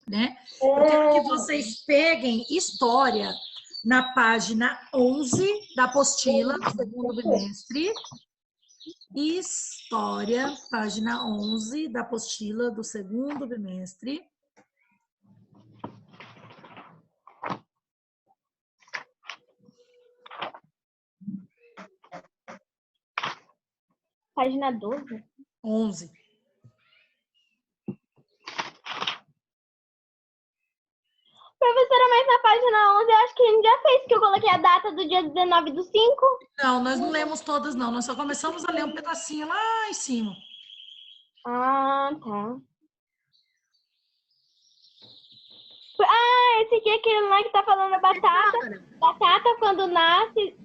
né? Eu quero que vocês peguem história na página 11 da apostila do segundo bimestre. História, página 11 da apostila do segundo bimestre. Página 12? 11. Professora, mas na página 11 eu acho que a gente já fez, que eu coloquei a data do dia 19/5. Não, nós não lemos todas, não. Nós só começamos a ler um pedacinho lá em cima. Ah, tá. Ah, esse aqui é aquele lá que tá falando da batata. Batata, quando nasce,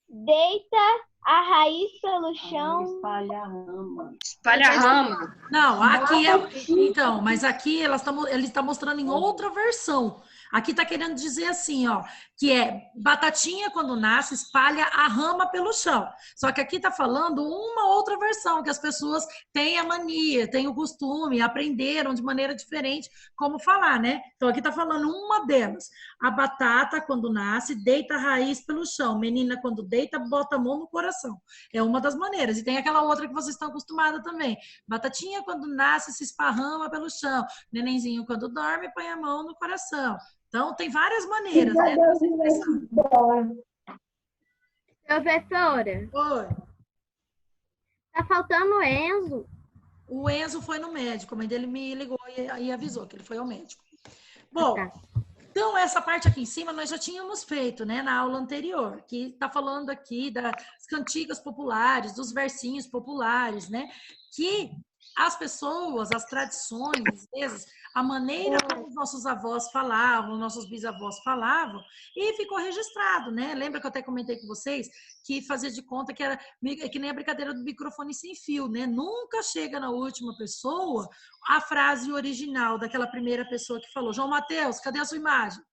deita a raiz pelo chão. Espalha a rama. Espalha a rama. Não, aqui é... Então, mas aqui ele está mostrando em outra versão. Aqui está querendo dizer assim, ó, que é batatinha quando nasce, espalha a rama pelo chão. Só que aqui está falando uma outra versão, que as pessoas têm a mania, têm o costume, aprenderam de maneira diferente como falar, né? Então aqui está falando uma delas. A batata quando nasce, deita a raiz pelo chão. Menina quando deita, bota a mão no coração. É uma das maneiras. E tem aquela outra que vocês estão acostumados também. Batatinha quando nasce, se esparrama pelo chão. Nenenzinho quando dorme, põe a mão no coração. Então, tem várias maneiras, né? Professora, Oi. tá faltando o Enzo. O Enzo foi no médico, a mãe dele me ligou e avisou que ele foi ao médico. Bom, então essa parte aqui em cima nós já tínhamos feito, né, na aula anterior, que está falando aqui das cantigas populares, dos versinhos populares, né, que as pessoas, as tradições, às vezes, a maneira como os nossos avós falavam, nossos bisavós falavam, e ficou registrado, né? Lembra que eu até comentei com vocês que fazia de conta que era que nem a brincadeira do microfone sem fio, né? Nunca chega na última pessoa a frase original daquela primeira pessoa que falou. João Mateus, cadê a sua imagem?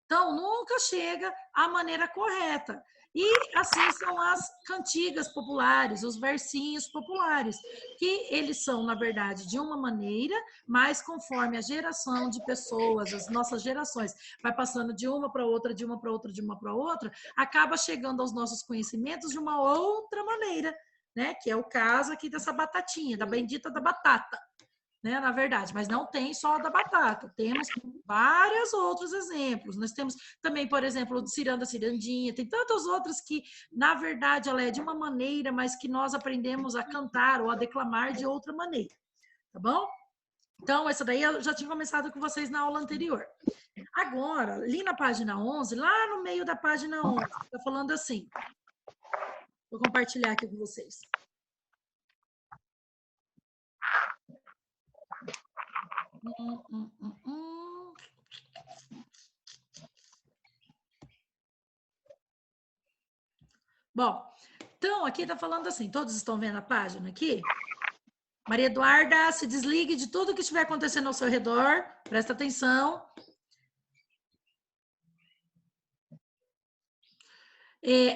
Então, nunca chega a maneira correta. E assim são as cantigas populares, os versinhos populares, que eles são, na verdade, de uma maneira, mas conforme a geração de pessoas, as nossas gerações, vai passando de uma para outra, de uma para outra, de uma para outra, acaba chegando aos nossos conhecimentos de uma outra maneira, né? Que é o caso aqui dessa batatinha, da bendita da batata. Né, na verdade, mas não tem só da batata, temos vários outros exemplos. Nós temos também, por exemplo, o ciranda cirandinha, tem tantas outras que, na verdade, ela é de uma maneira, mas que nós aprendemos a cantar ou a declamar de outra maneira, tá bom? Então, essa daí eu já tinha começado com vocês na aula anterior. Agora, ali na página 11, lá no meio da página 11, está falando assim, vou compartilhar aqui com vocês. Bom, então aqui tá falando assim, todos estão vendo a página aqui? Maria Eduarda, se desligue de tudo que estiver acontecendo ao seu redor, presta atenção.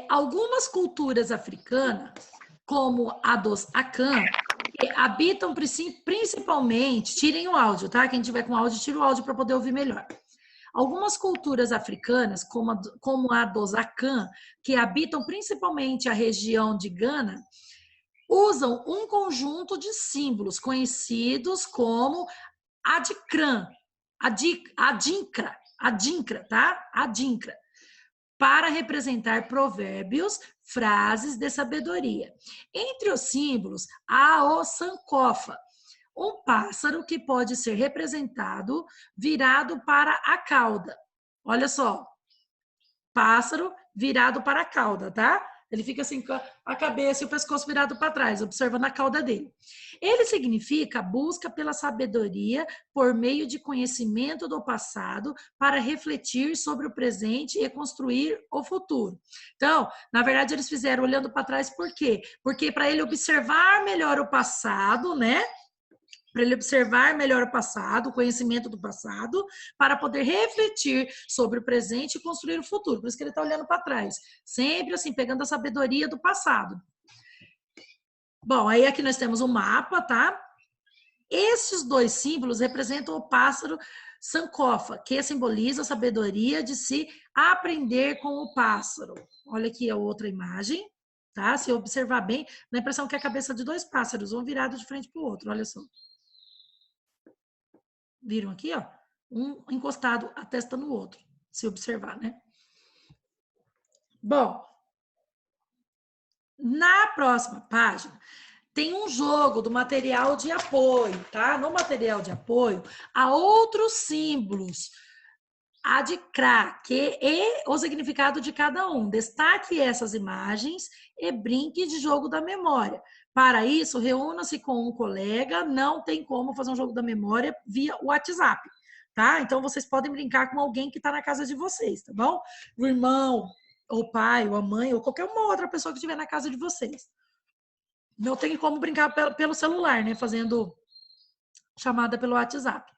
Algumas culturas africanas, como a dos Akan, habitam principalmente, tirem o áudio, tá? Quem tiver com áudio, tira o áudio para poder ouvir melhor. Algumas culturas africanas, como a dos Akan, que habitam principalmente a região de Gana, usam um conjunto de símbolos conhecidos como adinkra, tá? Adinkra, para representar provérbios, frases de sabedoria. Entre os símbolos, há o sankofa, um pássaro que pode ser representado virado para a cauda. Olha só, pássaro virado para a cauda, tá? Ele fica assim com a cabeça e o pescoço virado para trás, observando a cauda dele. Ele significa a busca pela sabedoria por meio de conhecimento do passado para refletir sobre o presente e construir o futuro. Então, na verdade, eles fizeram olhando para trás por quê? Porque para ele observar melhor o passado, né? Para ele observar melhor o passado, o conhecimento do passado, para poder refletir sobre o presente e construir o futuro. Por isso que ele está olhando para trás. Sempre assim, pegando a sabedoria do passado. Bom, aí aqui nós temos um mapa, tá? Esses dois símbolos representam o pássaro Sankofa, que simboliza a sabedoria de se aprender com o pássaro. Olha aqui a outra imagem, tá? Se observar bem, dá a impressão que é a cabeça de dois pássaros, um virado de frente para o outro, olha só. Viram aqui, ó? Um encostado a testa no outro, se observar, né? Bom, na próxima página, tem um jogo do material de apoio, tá? No material de apoio, há outros símbolos, a de CRA, que é o significado de cada um. Destaque essas imagens e brinque de jogo da memória. Para isso, reúna-se com um colega, não tem como fazer um jogo da memória via WhatsApp, tá? Então, vocês podem brincar com alguém que está na casa de vocês, tá bom? O irmão, ou o pai, ou a mãe, ou qualquer uma outra pessoa que estiver na casa de vocês. Não tem como brincar pelo celular, né? Fazendo chamada pelo WhatsApp.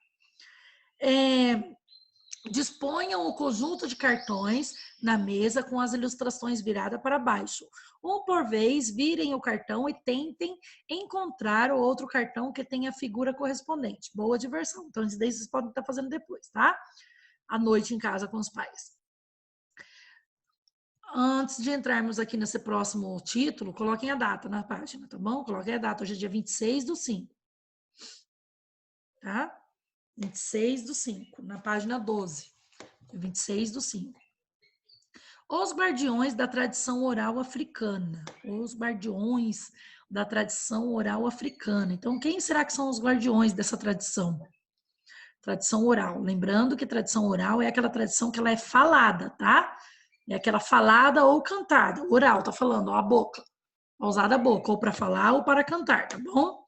Disponham o conjunto de cartões na mesa com as ilustrações viradas para baixo. Um por vez, virem o cartão e tentem encontrar o outro cartão que tenha a figura correspondente. Boa diversão. Então, isso daí vocês podem estar fazendo depois, tá? À noite em casa com os pais. Antes de entrarmos aqui nesse próximo título, coloquem a data na página, tá bom? Coloquem a data. Hoje é dia 26/5. Tá? 26/5, na página 12. 26/5. Os guardiões da tradição oral africana. Os guardiões da tradição oral africana. Então, quem será que são os guardiões dessa tradição? Tradição oral. Lembrando que tradição oral é aquela tradição que ela é falada, tá? É aquela falada ou cantada. Oral, tá falando, ó, a boca. Usada a boca, ou para falar ou para cantar, tá bom?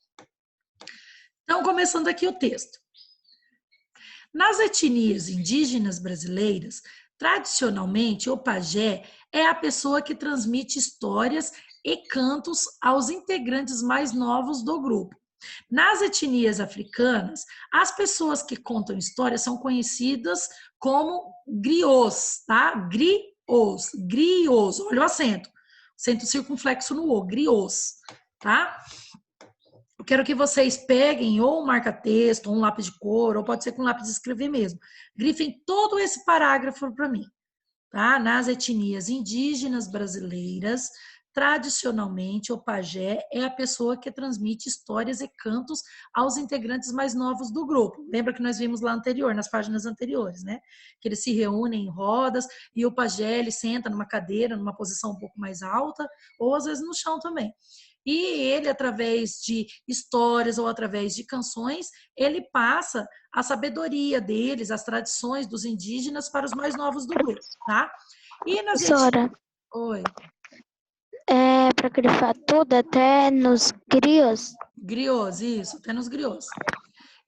Então, começando aqui o texto. Nas etnias indígenas brasileiras, tradicionalmente, o pajé é a pessoa que transmite histórias e cantos aos integrantes mais novos do grupo. Nas etnias africanas, as pessoas que contam histórias são conhecidas como griots, tá? Griots, olha o acento circunflexo no O, griots, tá? Eu quero que vocês peguem ou um marca-texto, ou um lápis de cor, ou pode ser com lápis de escrever mesmo. Grifem todo esse parágrafo para mim, tá? Nas etnias indígenas brasileiras, tradicionalmente, o pajé é a pessoa que transmite histórias e cantos aos integrantes mais novos do grupo. Lembra que nós vimos lá anterior, nas páginas anteriores, né? Que eles se reúnem em rodas e o pajé, ele senta numa cadeira, numa posição um pouco mais alta, ou às vezes no chão também. E ele, através de histórias ou através de canções, ele passa a sabedoria deles, as tradições dos indígenas para os mais novos do grupo, tá? E nas Professora, Oi. é para grifar tudo, até nos griots? Griots, isso, até nos griots.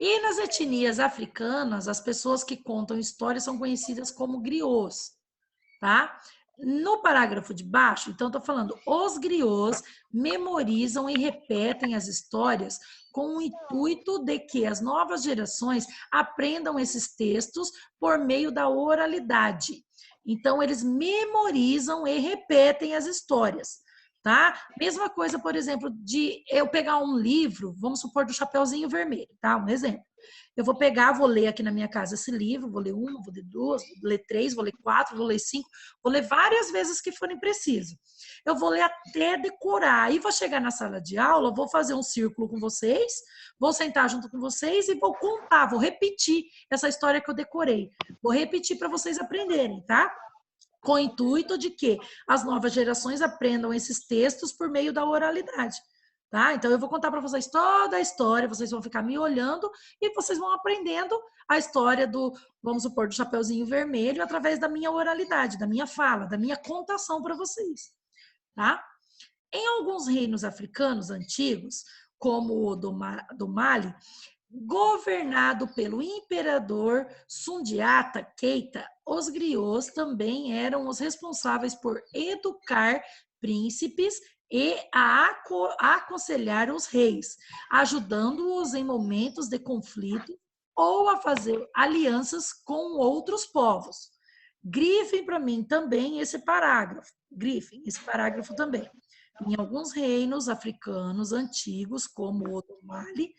E nas etnias africanas, as pessoas que contam histórias são conhecidas como griots, tá? No parágrafo de baixo, então, estou falando, os griots memorizam e repetem as histórias com o intuito de que as novas gerações aprendam esses textos por meio da oralidade. Então, eles memorizam e repetem as histórias, tá? Mesma coisa, por exemplo, de eu pegar um livro, vamos supor, do Chapeuzinho Vermelho, tá? Um exemplo. Eu vou pegar, vou ler aqui na minha casa esse livro, vou ler 1, vou ler 2, vou ler 3, vou ler 4, vou ler 5, vou ler várias vezes que forem preciso. Eu vou ler até decorar. Aí vou chegar na sala de aula, vou fazer um círculo com vocês, vou sentar junto com vocês e vou contar, vou repetir essa história que eu decorei. Vou repetir para vocês aprenderem, tá? Com o intuito de que as novas gerações aprendam esses textos por meio da oralidade. Tá? Então, eu vou contar para vocês toda a história, vocês vão ficar me olhando e vocês vão aprendendo a história do, vamos supor, do Chapeuzinho Vermelho através da minha oralidade, da minha fala, da minha contação para vocês. Tá? Em alguns reinos africanos antigos, como o do Mali, governado pelo imperador Sundiata Keita, os griots também eram os responsáveis por educar príncipes e a aconselhar os reis, ajudando-os em momentos de conflito ou a fazer alianças com outros povos. Grifem para mim também esse parágrafo. Grifem esse parágrafo também. Em alguns reinos africanos antigos, como o do Mali,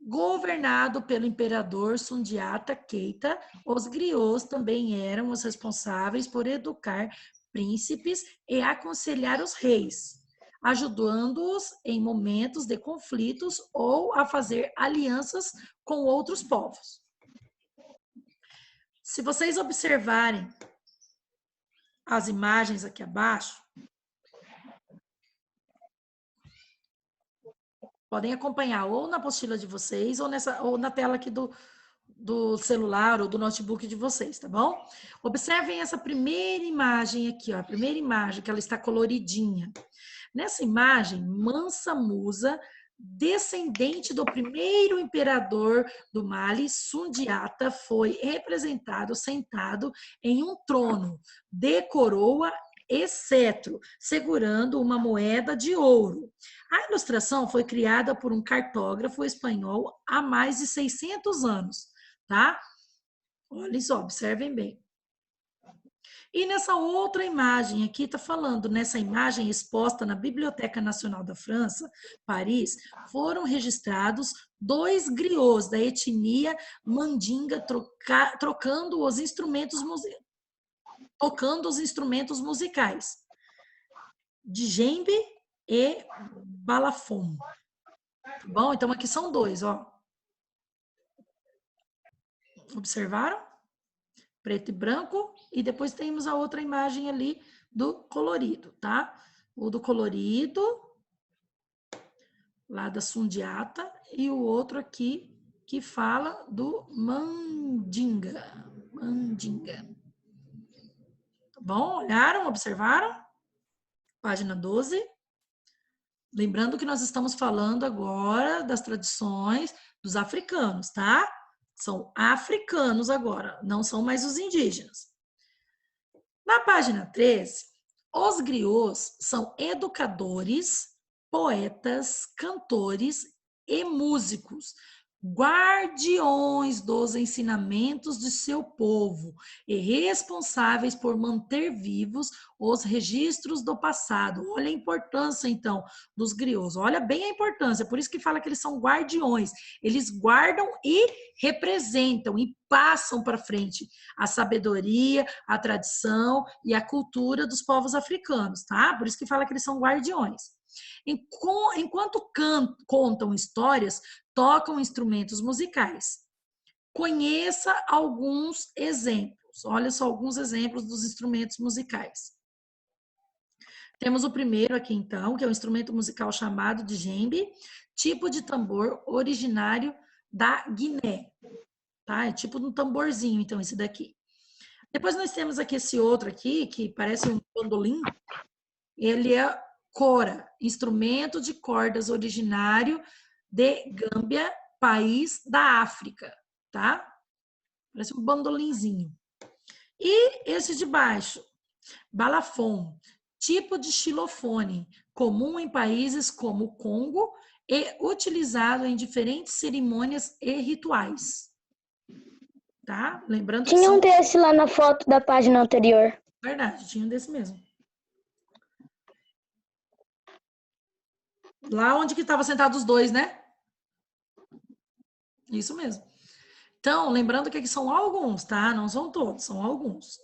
Governado pelo imperador Sundiata Keita, os griots também eram os responsáveis por educar príncipes e aconselhar os reis, ajudando-os em momentos de conflitos ou a fazer alianças com outros povos. Se vocês observarem as imagens aqui abaixo, podem acompanhar ou na apostila de vocês ou na tela aqui do celular ou do notebook de vocês, tá bom? Observem essa primeira imagem aqui, ó, a primeira imagem que ela está coloridinha. Nessa imagem, Mansa Musa, descendente do primeiro imperador do Mali, Sundiata, foi representado sentado em um trono de coroa e cetro, segurando uma moeda de ouro. A ilustração foi criada por um cartógrafo espanhol há mais de 600 anos, tá? Olhem só, observem bem. E nessa outra imagem aqui, está falando, nessa imagem exposta na Biblioteca Nacional da França, Paris, foram registrados 2 griots da etnia mandinga tocando os instrumentos musicais, djembe e balafon. Tá bom? Então, aqui são 2, ó. Observaram? Preto e branco, e depois temos a outra imagem ali do colorido, tá? O do colorido, lá da Sundiata, e o outro aqui que fala do mandinga. Mandinga. Tá bom? Olharam? Observaram? Página 12. Lembrando que nós estamos falando agora das tradições dos africanos, tá? São africanos agora, não são mais os indígenas. Na página 13, os griots são educadores, poetas, cantores e músicos, guardiões dos ensinamentos de seu povo e responsáveis por manter vivos os registros do passado. Olha a importância, então, dos griots. Olha bem a importância, por isso que fala que eles são guardiões. Eles guardam e representam e passam para frente a sabedoria, a tradição e a cultura dos povos africanos, tá? Por isso que fala que eles são guardiões. Enquanto contam histórias, tocam instrumentos musicais. Conheça alguns exemplos. Olha só alguns exemplos dos instrumentos musicais. Temos o primeiro aqui, então, que é o instrumento musical chamado de djembe, tipo de tambor originário da Guiné. Tá? É tipo um tamborzinho, então, esse daqui. Depois nós temos aqui esse outro aqui, que parece um bandolim. Ele é cora, instrumento de cordas originário de Gâmbia, país da África, tá? Parece um bandolinzinho. E esse de baixo, balafon, tipo de xilofone, comum em países como o Congo e utilizado em diferentes cerimônias e rituais. Tá? Lembrando que tinha um desse lá na foto da página anterior. Verdade, tinha um desse mesmo. Lá onde que estavam sentados os 2, né? Isso mesmo. Então, lembrando que aqui são alguns, tá? Não são todos, são alguns.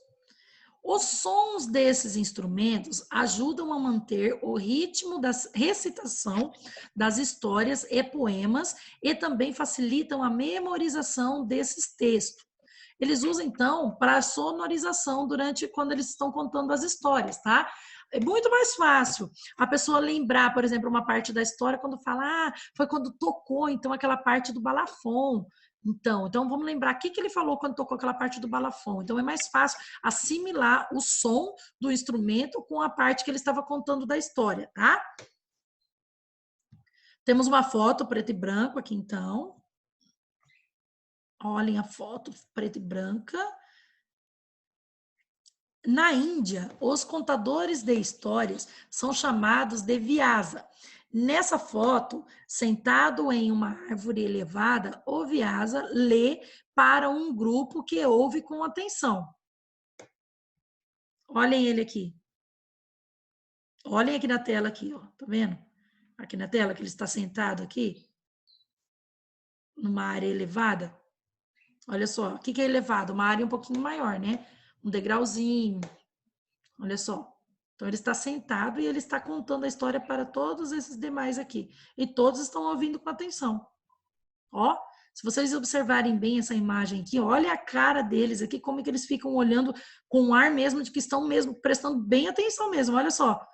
Os sons desses instrumentos ajudam a manter o ritmo da recitação das histórias e poemas e também facilitam a memorização desses textos. Eles usam, então, para sonorização quando eles estão contando as histórias, tá? É muito mais fácil a pessoa lembrar, por exemplo, uma parte da história quando fala, foi quando tocou, então, aquela parte do balafon. Então vamos lembrar o que ele falou quando tocou aquela parte do balafon. Então, é mais fácil assimilar o som do instrumento com a parte que ele estava contando da história, tá? Temos uma foto preto e branco aqui, então. Olhem a foto preta e branca. Na Índia, os contadores de histórias são chamados de Vyasa. Nessa foto, sentado em uma árvore elevada, o Vyasa lê para um grupo que ouve com atenção. Olhem ele aqui. Olhem aqui na tela aqui, ó. Tá vendo? Aqui na tela que ele está sentado aqui. numa área elevada. Olha só, o que é elevado? Uma área um pouquinho maior, né? Um degrauzinho. Olha só. Então, ele está sentado e ele está contando a história para todos esses demais aqui. E todos estão ouvindo com atenção. Ó, se vocês observarem bem essa imagem aqui, olha a cara deles aqui, como é que eles ficam olhando com um ar mesmo de que estão mesmo prestando bem atenção mesmo. Olha só.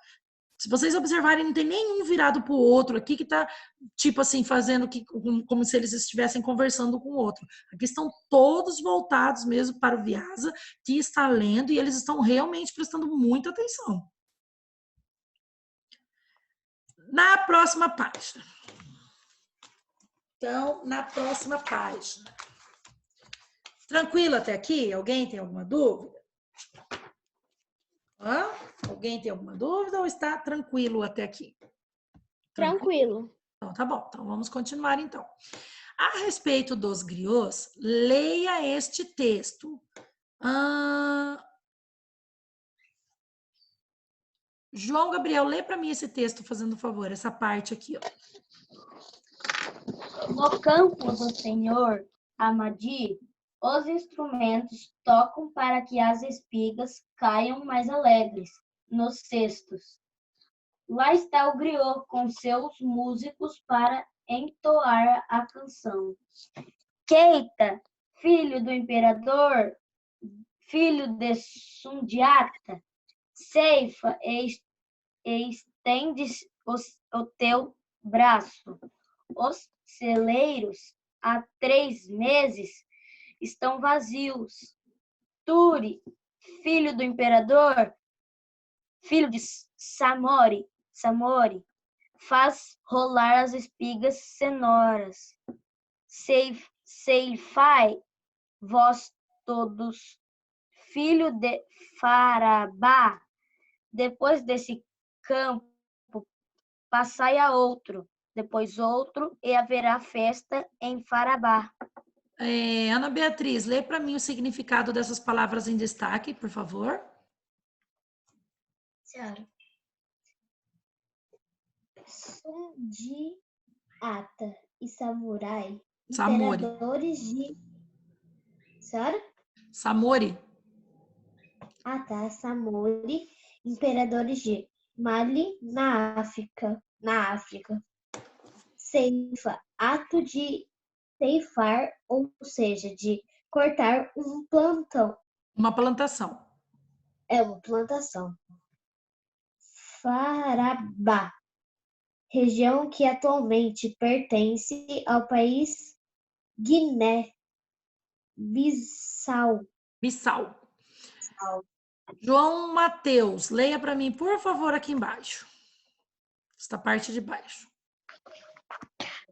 Se vocês observarem, não tem nenhum virado para o outro aqui que está, tipo assim, fazendo como se eles estivessem conversando com o outro. Aqui estão todos voltados mesmo para o Vyasa, que está lendo, e eles estão realmente prestando muita atenção. Na próxima página. Então, na próxima página. Tranquilo até aqui? Alguém tem alguma dúvida? Hã? Alguém tem alguma dúvida ou está tranquilo até aqui? Tranquilo. Então, tá bom. Então, vamos continuar, então. A respeito dos griots, leia este texto. João Gabriel, lê para mim esse texto, fazendo favor, essa parte aqui, ó. No campo do Senhor Amadi, os instrumentos tocam para que as espigas caiam mais alegres nos cestos. Lá está o griot com seus músicos para entoar a canção. Keita, filho do imperador, filho de Sundiata, ceifa e estende o teu braço. Os celeiros há 3 meses estão vazios. Turi, filho do imperador, filho de Samori, faz rolar as espigas cenoras. Ceifai, vós todos, filho de Farabá, depois desse campo, passai a outro, depois outro, e haverá festa em Farabá. Ana Beatriz, lê para mim o significado dessas palavras em destaque, por favor. Senhora. Sundiata e Samurai, Samori. imperadores de... Senhora? Samori. Ah, tá. Samori, imperadores de Mali, na África. Ceifa, ato de ceifar, ou seja, de cortar um plantão. Uma plantação. É uma plantação. Farabá, região que atualmente pertence ao país Guiné-Bissau. João Mateus, leia para mim, por favor, aqui embaixo. Esta parte de baixo.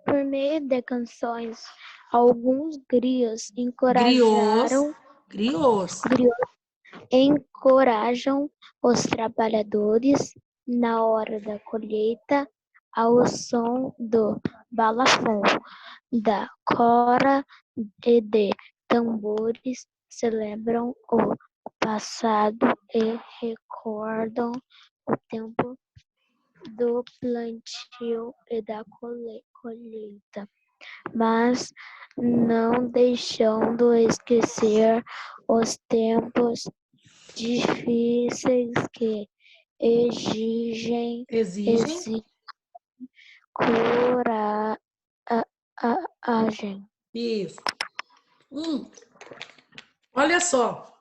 Por meio de canções, alguns griots encorajam os trabalhadores na hora da colheita ao som do balafão, da cora e de tambores, celebram o passado e recordam o tempo do plantio e da colheita, mas não deixando esquecer os tempos difíceis que exigem coragem. Isso. Olha só,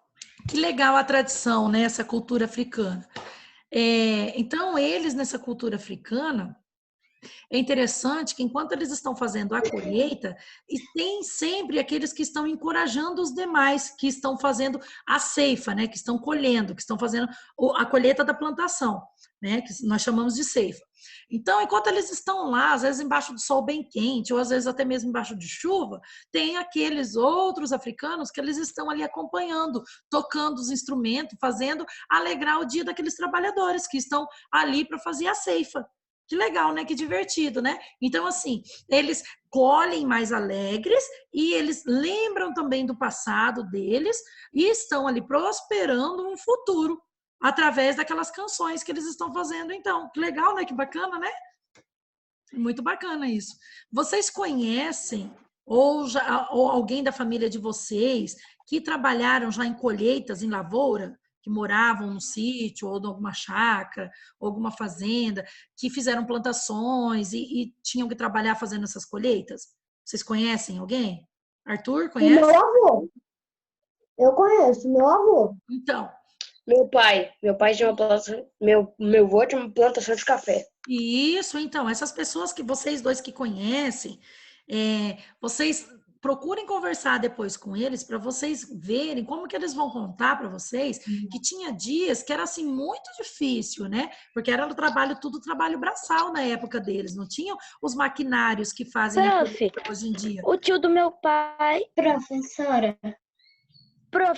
que legal a tradição, né? Essa cultura africana. Então, eles, nessa cultura africana, é interessante que enquanto eles estão fazendo a colheita, e tem sempre aqueles que estão encorajando os demais, que estão fazendo a ceifa, né? Que estão colhendo, que estão fazendo a colheita da plantação, né? Que nós chamamos de ceifa. Então, enquanto eles estão lá, às vezes embaixo do sol bem quente, ou às vezes até mesmo embaixo de chuva, tem aqueles outros africanos que eles estão ali acompanhando, tocando os instrumentos, fazendo alegrar o dia daqueles trabalhadores que estão ali para fazer a ceifa. Que legal, né? Que divertido, né? Então, assim, eles colhem mais alegres e eles lembram também do passado deles e estão ali prosperando um futuro através daquelas canções que eles estão fazendo, então. Que legal, né? Que bacana, né? Muito bacana isso. Vocês conhecem ou alguém da família de vocês que trabalharam já em colheitas, em lavoura, que moravam no sítio ou em alguma chácara, ou alguma fazenda, que fizeram plantações e tinham que trabalhar fazendo essas colheitas? Vocês conhecem alguém? Arthur, O conhece? meu avô. Eu conheço, meu avô. Então, Meu pai tinha uma plantação, meu avô tinha uma plantação de café. isso, então, essas pessoas que vocês dois que conhecem, vocês procurem conversar depois com eles para vocês verem como que eles vão contar para vocês que tinha dias que era assim muito difícil, né? Porque era tudo trabalho braçal na época deles, não tinham os maquinários que fazem hoje em dia. O tio do meu pai,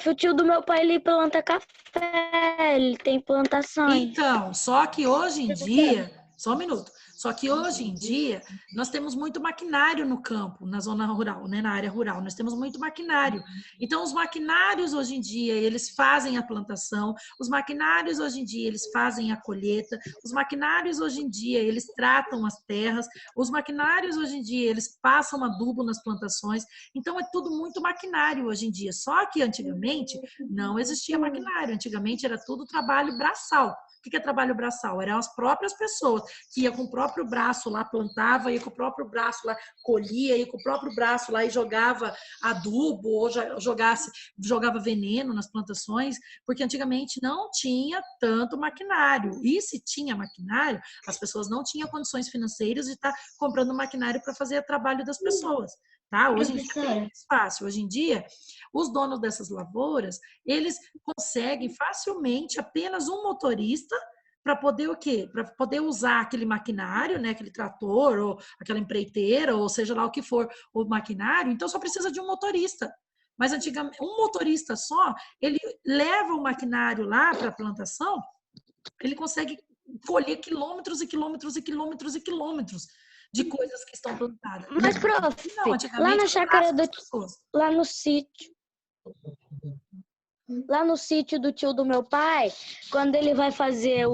o tio do meu pai, ele planta café, ele tem plantações. Então, só que hoje em dia, só um minuto. Só que hoje em dia, nós temos muito maquinário no campo, na zona rural, né? Na área rural, nós temos muito maquinário. Então, os maquinários hoje em dia, eles fazem a plantação, os maquinários hoje em dia, eles fazem a colheita, os maquinários hoje em dia, eles tratam as terras, os maquinários hoje em dia, eles passam adubo nas plantações. Então, é tudo muito maquinário hoje em dia. Só que antigamente não existia maquinário, antigamente era tudo trabalho braçal. O que é trabalho braçal? Eram as próprias pessoas que iam com o próprio braço lá, plantava, ia com o próprio braço lá, colhia, ia com o próprio braço lá e jogava adubo ou jogava veneno nas plantações, porque antigamente não tinha tanto maquinário. E se tinha maquinário, as pessoas não tinham condições financeiras de estar comprando maquinário para fazer o trabalho das pessoas. Tá? Hoje em dia é bem mais fácil. Hoje em dia, os donos dessas lavouras, eles conseguem facilmente apenas um motorista para poder o quê? Para poder usar aquele maquinário, né? Aquele trator, ou aquela empreiteira, ou seja lá o que for o maquinário, então só precisa de um motorista. Mas antigamente, um motorista só, ele leva o maquinário lá para a plantação, ele consegue colher quilômetros e quilômetros e quilômetros e quilômetros de coisas que estão plantadas. Mas, prof, lá na chácara lá no sítio do tio do meu pai, quando ele vai fazer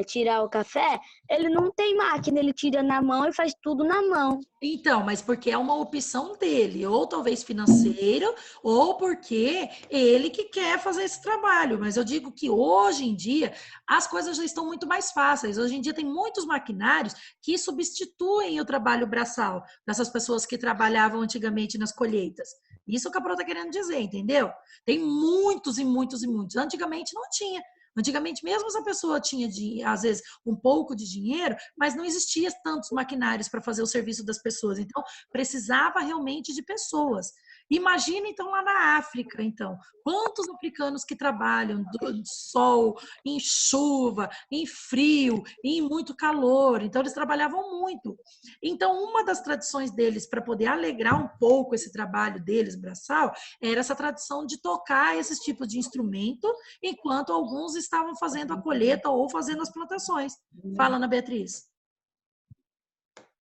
tirar o café, ele não tem máquina, ele tira na mão e faz tudo na mão. Então, mas porque é uma opção dele, ou talvez financeiro, ou porque ele que quer fazer esse trabalho. Mas eu digo que hoje em dia as coisas já estão muito mais fáceis. Hoje em dia tem muitos maquinários que substituem o trabalho braçal dessas pessoas que trabalhavam antigamente nas colheitas. Isso que a Pro está querendo dizer, entendeu? Tem muitos e muitos e muitos. Antigamente não tinha. Antigamente, mesmo essa pessoa tinha, às vezes, um pouco de dinheiro, mas não existia tantos maquinários para fazer o serviço das pessoas. Então, precisava realmente de pessoas. Imagina, então, lá na África, então, quantos africanos que trabalham do sol, em chuva, em frio, em muito calor. Então, eles trabalhavam muito. Então, uma das tradições deles, para poder alegrar um pouco esse trabalho deles, braçal, era essa tradição de tocar esses tipos de instrumento, enquanto alguns estavam fazendo a colheita ou fazendo as plantações. Fala, Ana Beatriz.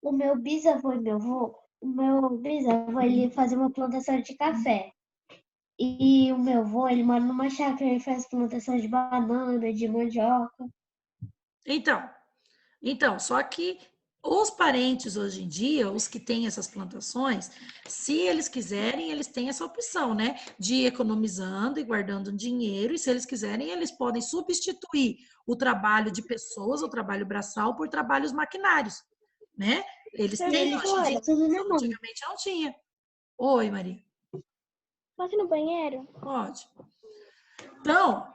O meu bisavô e meu avô, ele fazia uma plantação de café. E o meu avô, ele mora numa chácara, ele faz plantação de banana, de mandioca. Então, só que os parentes hoje em dia, os que têm essas plantações, se eles quiserem, eles têm essa opção, né? De ir economizando e guardando dinheiro, e se eles quiserem, eles podem substituir o trabalho de pessoas, o trabalho braçal, por trabalhos maquinários, né? Eles têm hoje em dia, antigamente não tinha. Oi, Maria. Posso ir no banheiro? Pode. Então,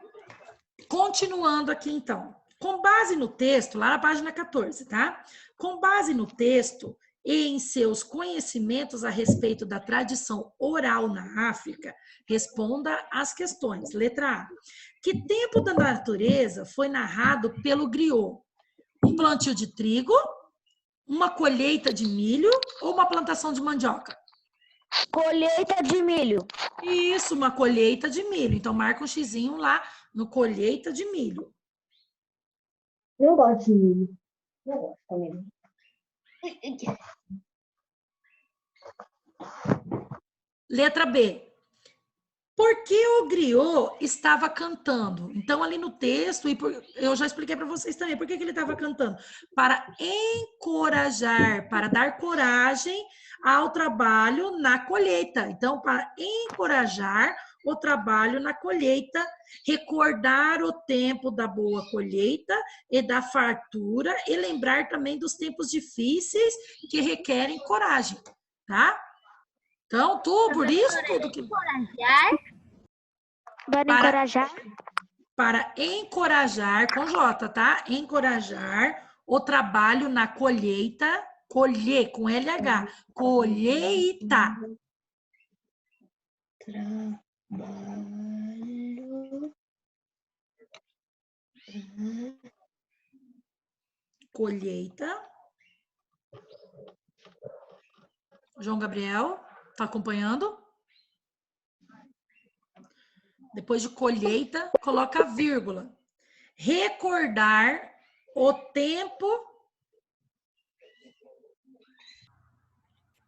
continuando aqui, então. Com base no texto, lá na página 14, tá? Com base no texto e em seus conhecimentos a respeito da tradição oral na África, responda às questões. Letra A. Que tempo da natureza foi narrado pelo griot? Um plantio de trigo, uma colheita de milho ou uma plantação de mandioca? Colheita de milho. Isso, uma colheita de milho. Então, marca um xizinho lá no colheita de milho. Eu gosto de milho. Eu gosto também. Letra B. Por que o griot estava cantando? Então, ali no texto, eu já expliquei para vocês também, por que ele estava cantando? Para encorajar, para dar coragem ao trabalho na colheita. Então, para encorajar o trabalho na colheita, recordar o tempo da boa colheita e da fartura e lembrar também dos tempos difíceis que requerem coragem, tá? Então, por isso tudo que... Para encorajar, com J, tá? Encorajar o trabalho na colheita, colher, com LH, colheita. Colheita. João Gabriel, tá acompanhando? Depois de colheita, coloca vírgula. Recordar o tempo.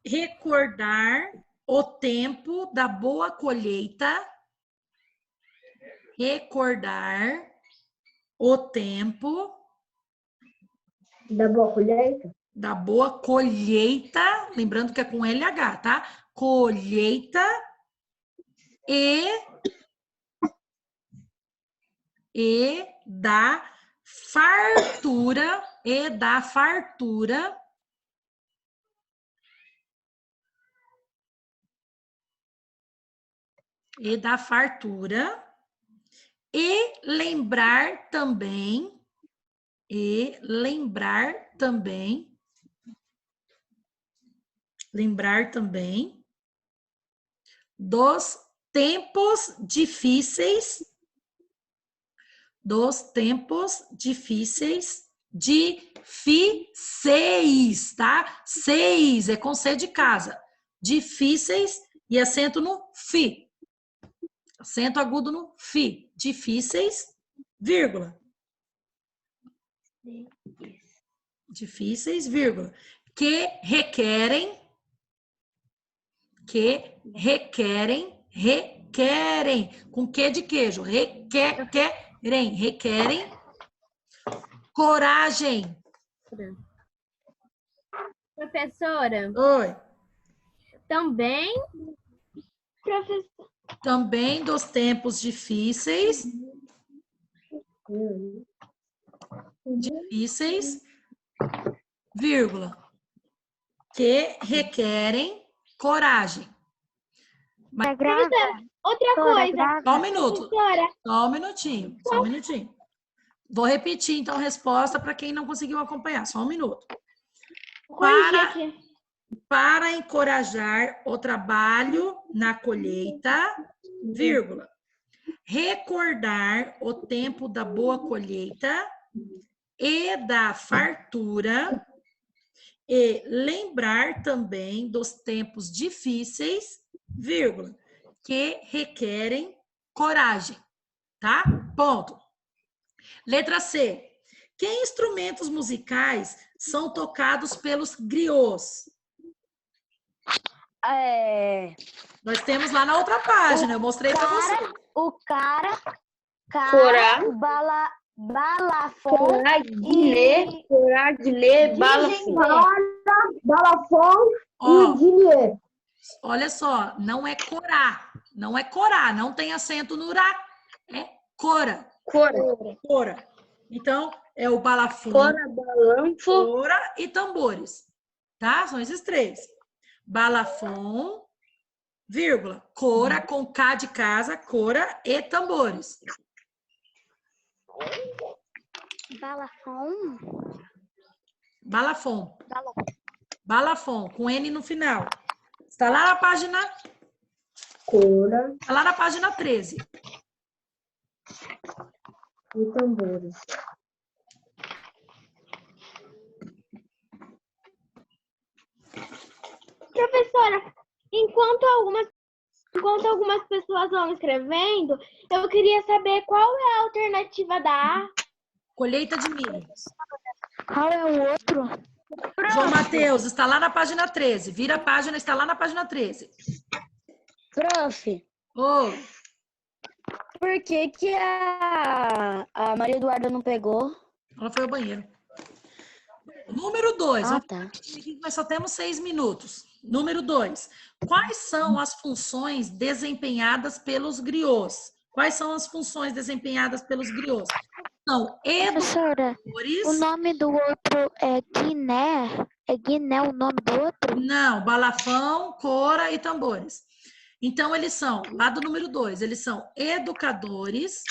Recordar o tempo da boa colheita. Recordar o tempo Da boa colheita? da boa colheita. Lembrando que é com LH, tá? Colheita e da fartura, e da fartura e lembrar também dos tempos difíceis, tá? Seis é com C de casa. Difíceis e acento no fi. Acento agudo no fi. Difíceis, vírgula. Difíceis, vírgula. Que requerem, com que de queijo? Requerem coragem. Professora, Oi. também, professor, Também dos tempos difíceis, vírgula, que requerem coragem. professora, outra coisa, Só um minuto, professora, só um minutinho. Vou repetir, então, a resposta para quem não conseguiu acompanhar. Só um minuto. corrigir aqui. Para encorajar o trabalho na colheita, vírgula, recordar o tempo da boa colheita e da fartura e lembrar também dos tempos difíceis, vírgula, que requerem coragem, tá? Ponto. Letra C. Que instrumentos musicais são tocados pelos griots? Nós temos lá na outra página, eu mostrei para você. O cara, Corá, balafon coragilê, balafon. Balafon Ó, e Guilherme. olha só, não é corá, não tem acento no rá, é cora. Cora. Então, é o balafon, Cora, balanfo. cora e tambores, tá? São esses três. Balafon, vírgula, cora com K de casa, cora e tambores. Balafon, com N no final. Está lá na página... Cora Está lá na página 13. e tambores. Professora, enquanto algumas pessoas vão escrevendo, eu queria saber qual é a alternativa da A. Colheita de milho. Qual é o outro? João Mateus, está lá na página 13. Vira a página, está lá na página 13. Prof, Ô, por que a Maria Eduarda não pegou? ela foi ao banheiro. Número 2. Ah, tá. Nós só temos 6 minutos. Número 2. Quais são as funções desempenhadas pelos griots? Quais são as funções desempenhadas pelos griots? São Professora, educadores... o nome do outro é Guiné? É Guiné o nome do outro? Não, balafão, cora e tambores. Então, eles são, lá do número 2, eles são educadores,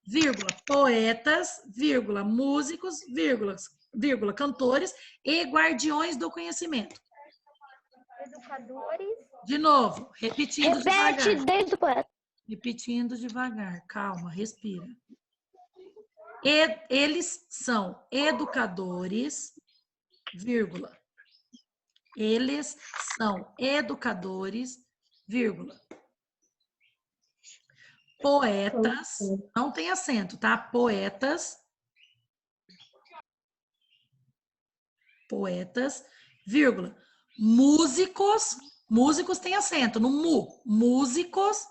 vírgula, poetas, vírgula, músicos, vírgula, cantores e guardiões do conhecimento. Educadores. De novo, repetindo Repete devagar. desde o poeta. Repetindo devagar, calma, respira. Eles são educadores, vírgula. Eles são educadores, vírgula. Poetas, não tem acento, tá? Poetas, vírgula. Músicos, músicos tem acento no mu. Músicos,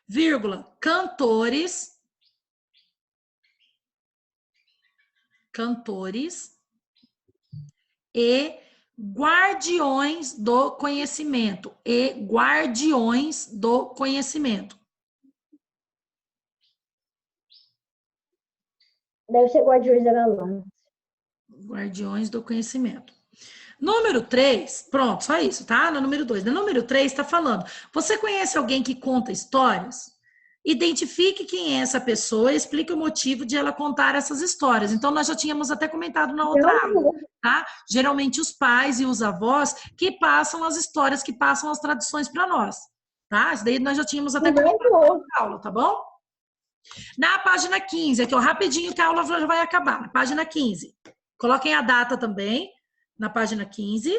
vírgula. Cantores, e guardiões do conhecimento. Deve ser Guardiões da Galáxia. Guardiões do conhecimento. Número 3, pronto, só isso, tá? No número 2. No número 3 está falando, você conhece alguém que conta histórias? Identifique quem é essa pessoa e explique o motivo de ela contar essas histórias. Então, nós já tínhamos até comentado na outra aula, tá? Geralmente, os pais e os avós que passam as histórias, que passam as tradições para nós, tá? Isso daí nós já tínhamos até comentado na outra aula, tá bom? Na página 15, aqui, ó, rapidinho que a aula já vai acabar. Na página 15. Coloquem a data também, na página 15.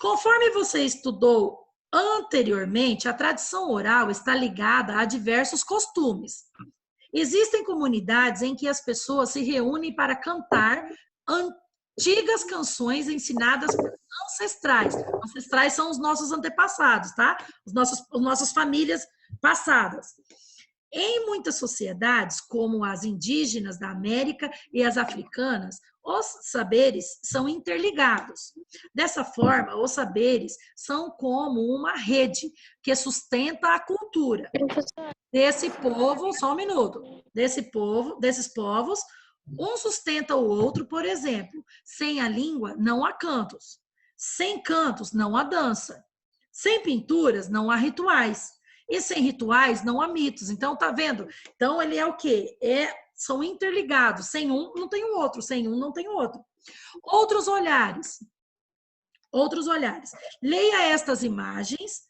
Conforme você estudou anteriormente, a tradição oral está ligada a diversos costumes. Existem comunidades em que as pessoas se reúnem para cantar antigas canções ensinadas por ancestrais. Ancestrais são os nossos antepassados, tá? As nossas famílias passadas. Em muitas sociedades, como as indígenas da América e as africanas, os saberes são interligados. Dessa forma, os saberes são como uma rede que sustenta a cultura desse povo, só um minuto, desses povos, um sustenta o outro, por exemplo, sem a língua não há cantos, sem cantos não há dança, sem pinturas não há rituais. E sem rituais não há mitos. Então, tá vendo? Então, ele é o quê? São interligados. Sem um, não tem o outro. Sem um, não tem o outro. Outros olhares. Leia estas imagens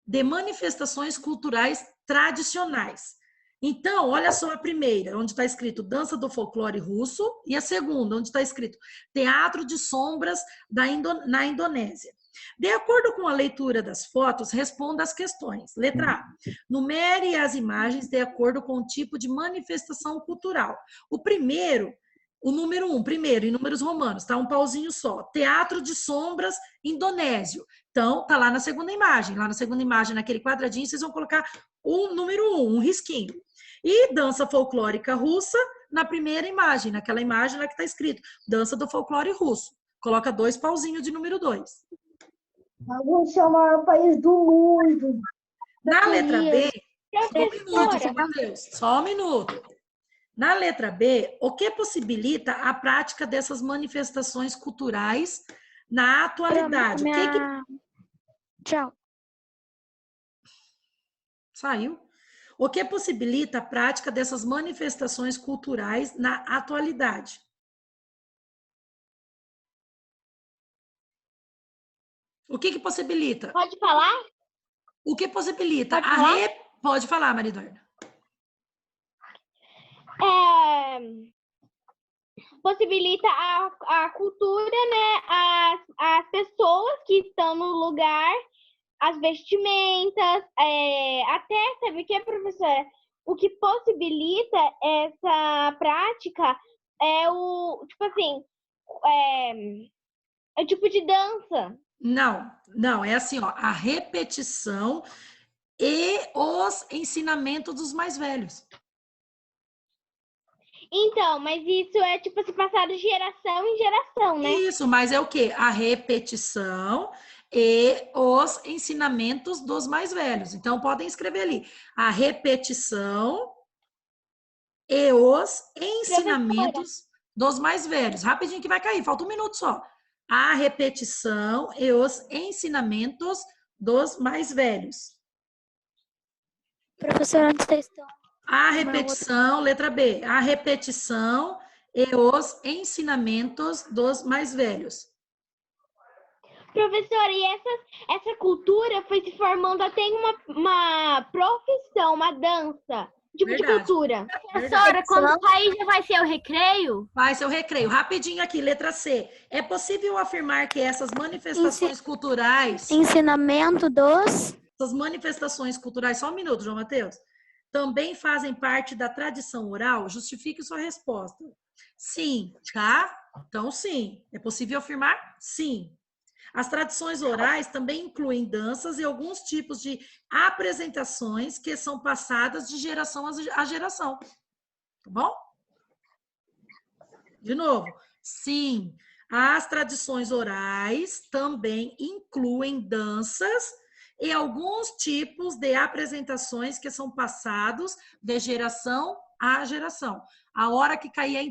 de manifestações culturais tradicionais. Então, olha só a primeira, onde está escrito Dança do Folclore Russo, e a segunda, onde está escrito Teatro de Sombras na Indonésia. De acordo com a leitura das fotos, responda às questões. Letra A. Numere as imagens de acordo com o tipo de manifestação cultural. O número 1, primeiro, em números romanos, tá? Um pauzinho só. Teatro de Sombras indonésio. Então, tá lá na segunda imagem. Lá na segunda imagem, naquele quadradinho, vocês vão colocar o número 1, um risquinho. E dança folclórica russa na primeira imagem, naquela imagem lá que tá escrito Dança do Folclore Russo. Coloca 2 pauzinhos de número 2. A Rússia é o maior país do mundo. Na letra B, só um minuto. Na letra B, o que possibilita a prática dessas manifestações culturais na atualidade? Tchau. Saiu? O que possibilita a prática dessas manifestações culturais na atualidade? O que possibilita? Pode falar? O que possibilita? Pode falar, Maridorna. Possibilita a cultura, né? As pessoas que estão no lugar, as vestimentas, até, sabe o que, professora? O que possibilita essa prática é o, tipo assim, é o tipo de dança. Não, é assim, ó, a repetição e os ensinamentos dos mais velhos. Então, mas isso é tipo se passar de geração em geração, né? Isso, mas é o quê? A repetição e os ensinamentos dos mais velhos. Então, podem escrever ali. A repetição e os ensinamentos dos mais velhos. Rapidinho que vai cair, falta um minuto só. A repetição e os ensinamentos dos mais velhos. Professora, onde vocês estão? A repetição, letra B. A repetição e os ensinamentos dos mais velhos. Professora, e essa cultura foi se formando até em uma profissão, uma dança, tipo de Verdade. cultura. Professora, quando sair já vai ser o recreio? Vai ser o recreio. Rapidinho aqui, letra C. É possível afirmar que essas manifestações culturais... Ensinamento dos... Essas manifestações culturais... Só um minuto, João Mateus. Também fazem parte da tradição oral? Justifique sua resposta. Sim, tá? Então, sim. É possível afirmar? Sim. As tradições orais também incluem danças e alguns tipos de apresentações que são passadas de geração a geração. Tá bom? De novo, sim, as tradições orais também incluem danças e alguns tipos de apresentações que são passados de geração a geração. A hora que cair a